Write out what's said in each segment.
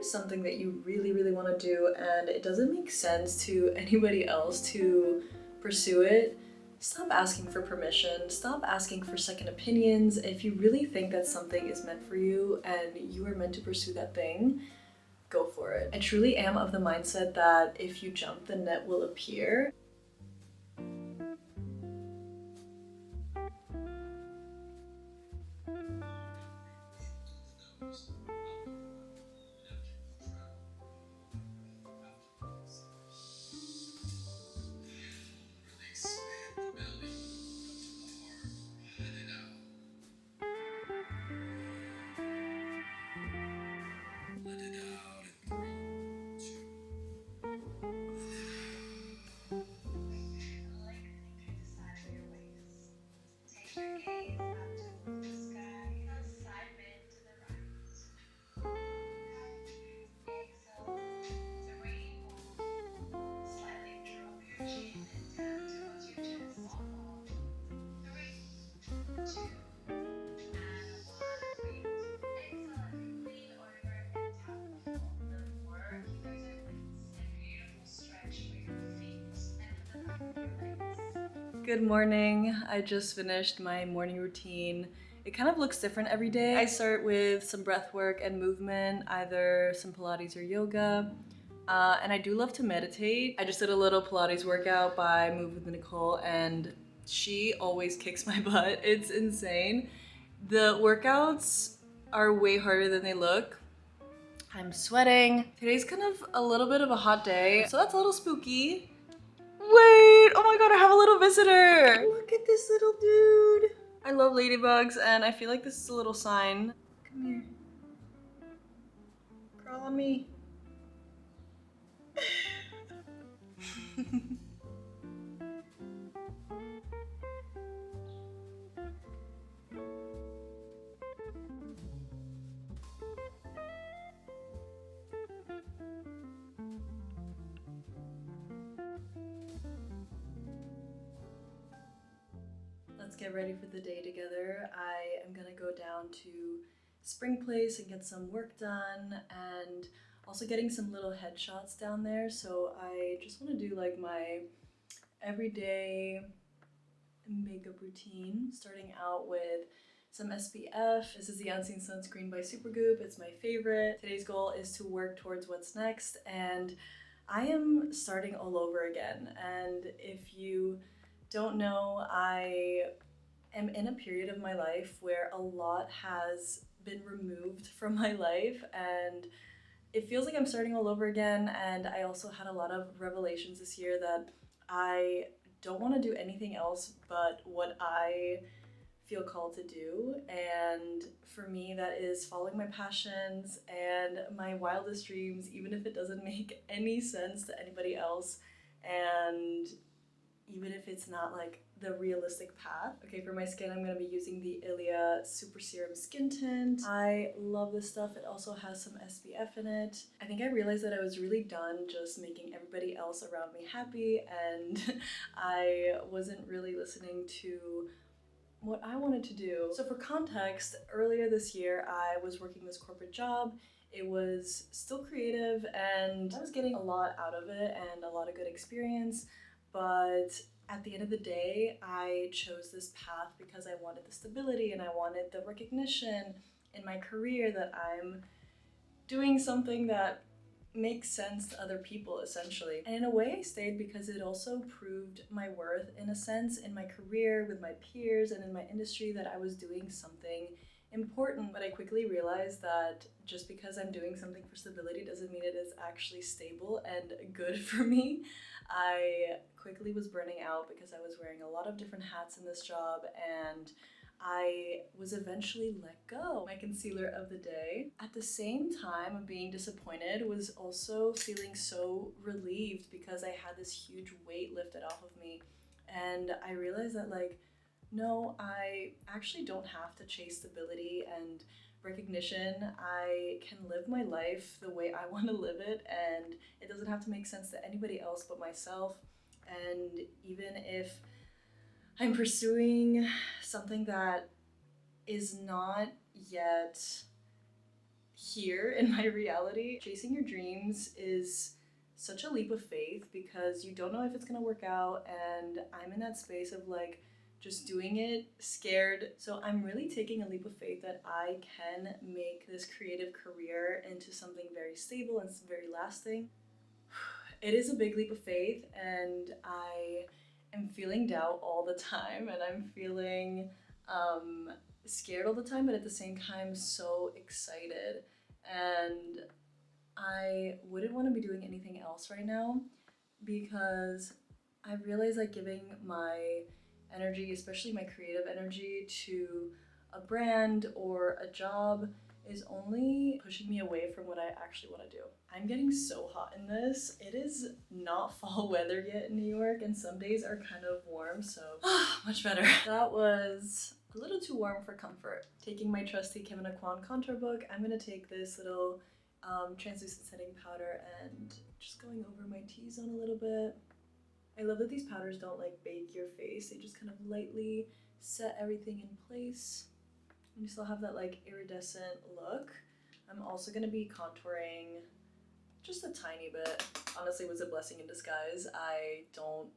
there's something that you really want to do and it doesn't make sense to anybody else to pursue it, stop asking for permission, stop asking for second opinions. If you really think that something is meant for you and you are meant to pursue that thing, go for it. I truly am of the mindset that if you jump, the net will appear. Good morning. I just finished my morning routine. It kind of looks different every day. I start with some breath work and movement, either some Pilates or yoga. And I do love to meditate. I just did a little Pilates workout by Move with Nicole and she always kicks my butt. It's insane. The workouts are way harder than they look. I'm sweating. Today's kind of a little bit of a hot day, so that's a little spooky. Wait, oh my god, I have a little visitor. Look at this little dude. I love ladybugs and I feel like this is a little sign. Come here. Crawl on me. Let's get ready for the day together. I am gonna go down to Spring Place and get some work done and also getting some little headshots down there. So I just want to do like my everyday makeup routine, starting out with some SPF. This is the Unseen Sunscreen by Supergoop. It's my favorite. Today's goal is to work towards what's next and I am starting all over again. And if you don't know, I am in a period of my life where a lot has been removed from my life and it feels like I'm starting all over again. And I also had a lot of revelations this year that I don't want to do anything else but what I feel called to do. And for me, that is following my passions and my wildest dreams, even if it doesn't make any sense to anybody else. And even if it's not like the realistic path. Okay, for my skin, I'm gonna be using the Ilia Super Serum Skin Tint. I love this stuff. It also has some SPF in it. I think I realized that I was really done just making everybody else around me happy and I wasn't really listening to what I wanted to do. So for context, earlier this year, I was working this corporate job. It was still creative and I was getting a lot out of it and a lot of good experience. But at the end of the day, I chose this path because I wanted the stability and I wanted the recognition in my career that I'm doing something that makes sense to other people, essentially. And in a way, I stayed because it also proved my worth, in a sense, in my career, with my peers, and in my industry, that I was doing something important. But I quickly realized that just because I'm doing something for stability doesn't mean it is actually stable and good for me. I quickly was burning out because I was wearing a lot of different hats in this job and I was eventually let go. My concealer of the day. At the same time of being disappointed was also feeling so relieved because I had this huge weight lifted off of me. And I realized that like, no, I actually don't have to chase stability and recognition. I can live my life the way I want to live it and it doesn't have to make sense to anybody else but myself. And even if I'm pursuing something that is not yet here in my reality. Chasing your dreams is such a leap of faith because you don't know if it's gonna work out, and I'm in that space of like just doing it scared. So I'm really taking a leap of faith that I can make this creative career into something very stable and very lasting. It is a big leap of faith, and I am feeling doubt all the time, and I'm feeling scared all the time, but at the same time so excited. And I wouldn't want to be doing anything else right now because I realize like giving my energy, especially my creative energy, to a brand or a job is only pushing me away from what I actually want to do. I'm getting so hot in this. It is not fall weather yet in New York, and some days are kind of warm, so much better. That was a little too warm for comfort. Taking my trusty Emmanouela contour book, I'm gonna take this little translucent setting powder and just going over my T-zone a little bit. I love that these powders don't like bake your face, they just kind of lightly set everything in place. And you still have that like iridescent look. I'm also gonna be contouring just a tiny bit. Honestly, it was a blessing in disguise. I don't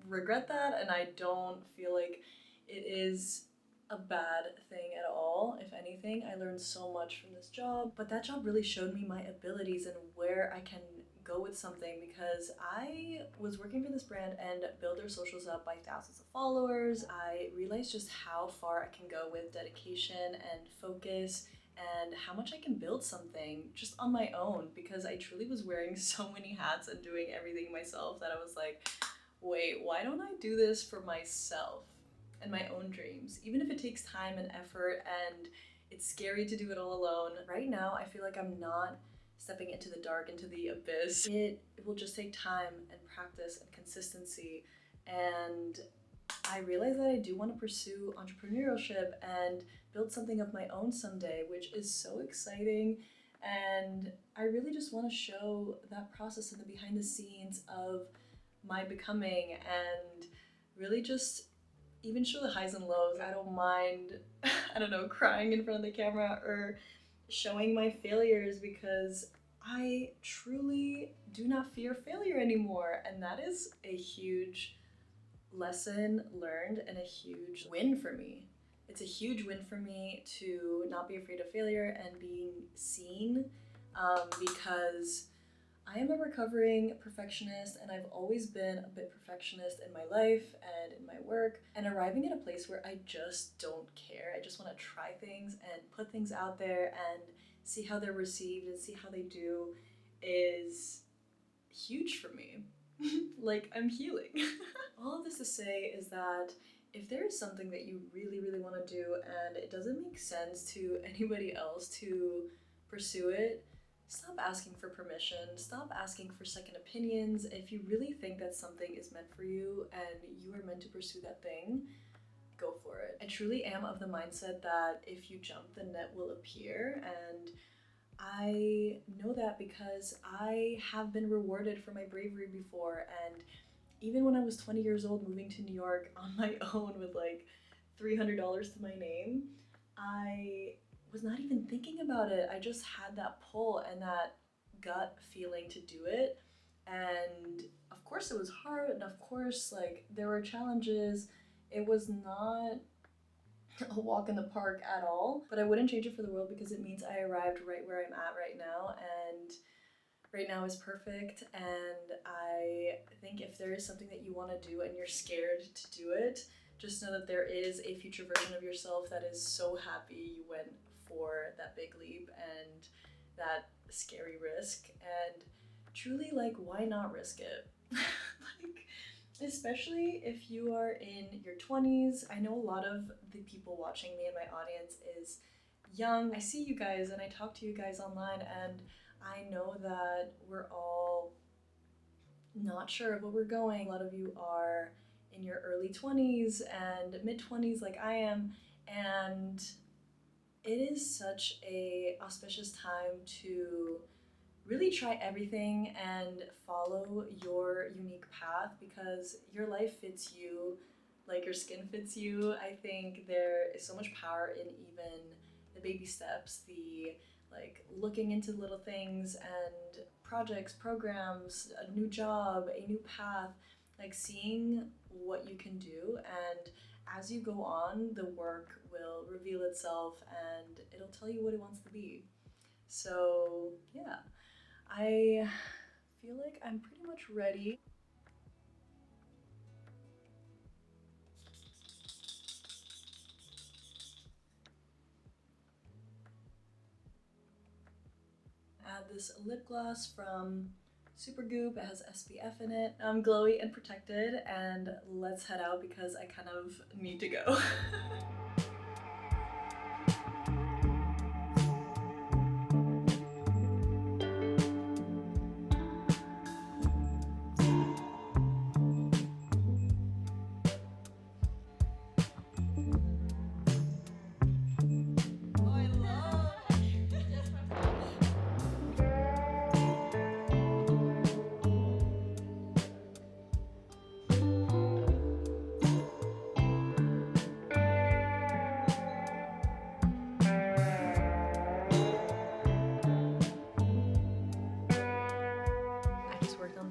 regret that, and I don't feel like it is a bad thing at all. If anything, I learned so much from this job, but that job really showed me my abilities and where I can go with something, because I was working for this brand and build their socials up by thousands of followers. I realized just how far I can go with dedication and focus, and how much I can build something just on my own, because I truly was wearing so many hats and doing everything myself that I was like, wait, why don't I do this for myself and my own dreams? Even if it takes time and effort and it's scary to do it all alone. Right now, I feel like I'm not stepping into the dark, into the abyss. It will just take time and practice and consistency. And I realize that I do want to pursue entrepreneurship and build something of my own someday, which is so exciting. And I really just want to show that process and the behind the scenes of my becoming, and really just even show the highs and lows. I don't mind, I don't know, crying in front of the camera or showing my failures, because I truly do not fear failure anymore. And that is a huge lesson learned and a huge win for me. It's a huge win for me to not be afraid of failure and being seen, because I am a recovering perfectionist, and I've always been a bit perfectionist in my life and in my work, and arriving at a place where I just don't care. I just want to try things and put things out there and see how they're received and see how they do is huge for me. Like, I'm healing. All of this to say is that if there is something that you really, really want to do and it doesn't make sense to anybody else to pursue it, stop asking for permission, stop asking for second opinions. If you really think that something is meant for you and you are meant to pursue that thing, go for it. I truly am of the mindset that if you jump, the net will appear, and I know that because I have been rewarded for my bravery before. And even when I was 20 years old, moving to New York on my own with like $300 to my name, I was not even thinking about it. I just had that pull and that gut feeling to do it. And of course it was hard, and of course like there were challenges. It was not a walk in the park at all, but I wouldn't change it for the world, because it means I arrived right where I'm at right now, and right now is perfect. And I think if there is something that you want to do and you're scared to do it, just know that there is a future version of yourself that is so happy you went for that big leap and that scary risk. And truly, like, why not risk it? Like, especially if you are in your 20s. I know a lot of the people watching me and my audience is young. I see you guys and I talk to you guys online, and I know that we're all not sure of where we're going. A lot of you are in your early 20s and mid 20s like I am, and it is such a auspicious time to really try everything and follow your unique path, because your life fits you like your skin fits you. I think there is so much power in even the baby steps, the like looking into little things and projects, programs, a new job, a new path, like seeing what you can do, and as you go on, the work will reveal itself and it'll tell you what it wants to be. So yeah, I feel like I'm pretty much ready. Add this lip gloss from Supergoop. It has SPF in it. I'm glowy and protected, and let's head out because I kind of need to go.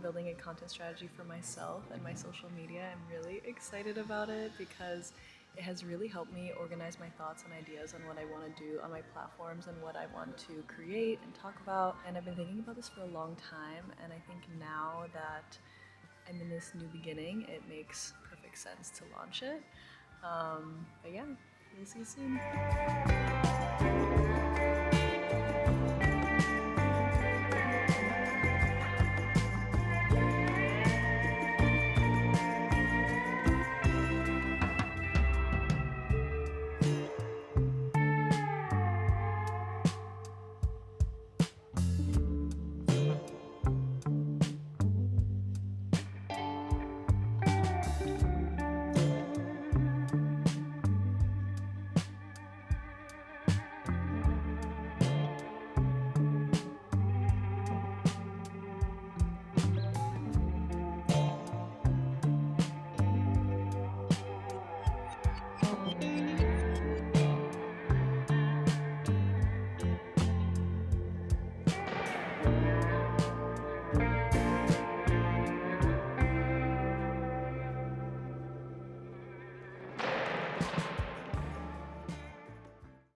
Building a content strategy for myself and my social media. I'm really excited about it because it has really helped me organize my thoughts and ideas on what I want to do on my platforms and what I want to create and talk about. And I've been thinking about this for a long time, and I think now that I'm in this new beginning, it makes perfect sense to launch it. But yeah, we'll see you soon.